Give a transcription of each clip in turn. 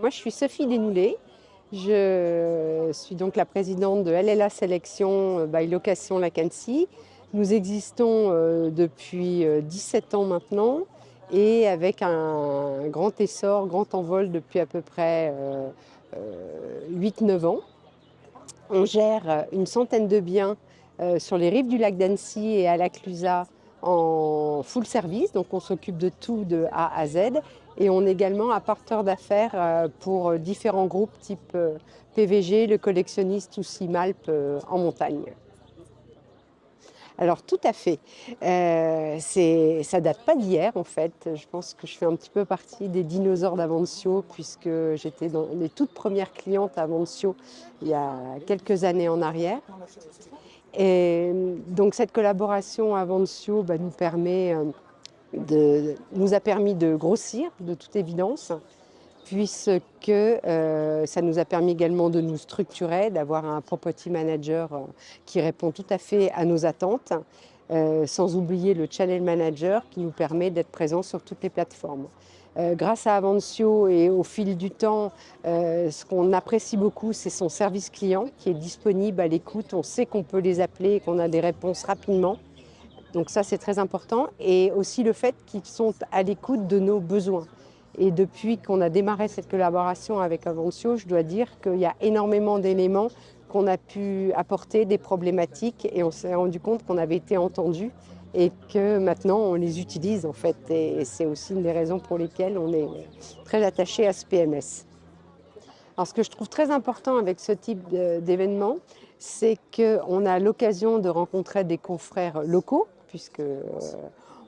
Moi, je suis Sophie Desnoulets. Je suis donc la présidente de LLA Sélection by Location Lacancy. Nous existons depuis 17 ans maintenant et avec un grand essor, grand envol depuis à peu près 8-9 ans. On gère une centaine de biens sur les rives du lac d'Annecy et à la Clusaz en full service, donc on s'occupe de tout de A à Z. Et on est également apporteur d'affaires pour différents groupes type PVG, le collectionniste ou Cimalp en montagne. Alors tout à fait, ça date pas d'hier en fait. Je pense que je fais un petit peu partie des dinosaures d'Avencio puisque j'étais dans les toutes premières clientes à Avencio il y a quelques années en arrière. Et donc cette collaboration Avencio nous a permis de grossir de toute évidence, puisque ça nous a permis également de nous structurer, d'avoir un property manager qui répond tout à fait à nos attentes, sans oublier le channel manager qui nous permet d'être présent sur toutes les plateformes. Grâce à Avencio et au fil du temps, ce qu'on apprécie beaucoup, c'est son service client qui est disponible à l'écoute. On sait qu'on peut les appeler et qu'on a des réponses rapidement. Donc ça, c'est très important. Et aussi le fait qu'ils sont à l'écoute de nos besoins. Et depuis qu'on a démarré cette collaboration avec Avencio, je dois dire qu'il y a énormément d'éléments qu'on a pu apporter, des problématiques, et on s'est rendu compte qu'on avait été entendus et que maintenant on les utilise en fait. Et c'est aussi une des raisons pour lesquelles on est très attaché à ce PMS. Alors ce que je trouve très important avec ce type d'événement, c'est qu'on a l'occasion de rencontrer des confrères locaux, puisque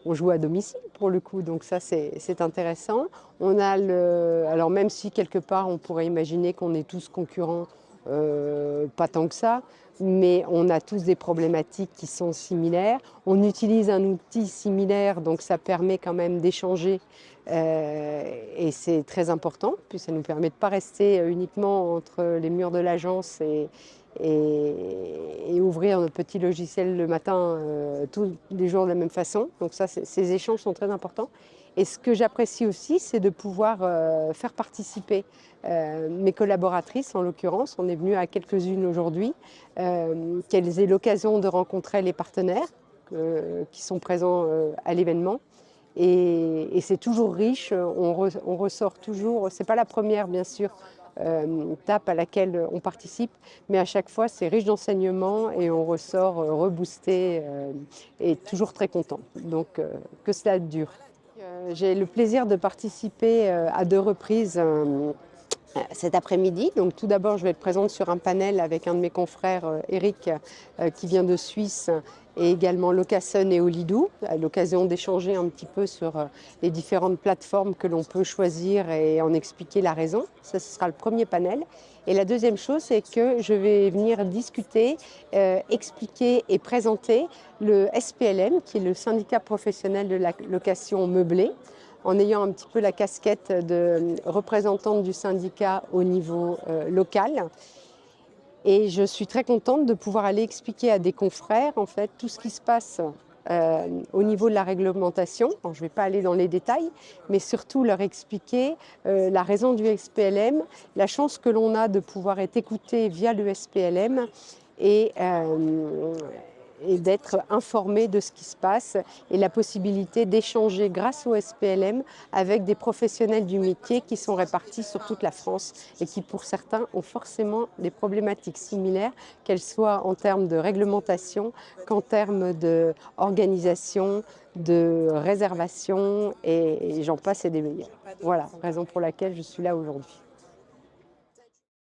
on joue à domicile pour le coup, donc ça c'est intéressant. Alors même si quelque part on pourrait imaginer qu'on est tous concurrents, pas tant que ça, mais on a tous des problématiques qui sont similaires. On utilise un outil similaire, donc ça permet quand même d'échanger et c'est très important, puis ça nous permet de ne pas rester uniquement entre les murs de l'agence et ouvrir notre petit logiciel le matin tous les jours de la même façon. Donc ça, ces échanges sont très importants. Et ce que j'apprécie aussi, c'est de pouvoir faire participer mes collaboratrices, en l'occurrence. On est venu à quelques-unes aujourd'hui, qu'elles aient l'occasion de rencontrer les partenaires qui sont présents à l'événement. Et c'est toujours riche, on ressort toujours, c'est pas la première bien sûr étape à laquelle on participe, mais à chaque fois c'est riche d'enseignements et on ressort reboosté et toujours très content, donc que cela dure. J'ai le plaisir de participer à 2 reprises cet après-midi. Donc tout d'abord, je vais être présente sur un panel avec un de mes confrères, Eric, qui vient de Suisse, et également Locason et Olidou, à l'occasion d'échanger un petit peu sur les différentes plateformes que l'on peut choisir et en expliquer la raison. Ça, ce sera le premier panel. Et la deuxième chose, c'est que je vais venir discuter, expliquer et présenter le SPLM, qui est le syndicat professionnel de la location meublée, en ayant un petit peu la casquette de représentante du syndicat au niveau local. Et je suis très contente de pouvoir aller expliquer à des confrères en fait tout ce qui se passe au niveau de la réglementation. Alors, je ne vais pas aller dans les détails, mais surtout leur expliquer la raison du SPLM, la chance que l'on a de pouvoir être écouté via le SPLM et d'être informé de ce qui se passe et la possibilité d'échanger grâce au SPLM avec des professionnels du métier qui sont répartis sur toute la France et qui pour certains ont forcément des problématiques similaires, qu'elles soient en termes de réglementation qu'en termes d'organisation, de réservation et j'en passe et des meilleurs. Voilà, raison pour laquelle je suis là aujourd'hui.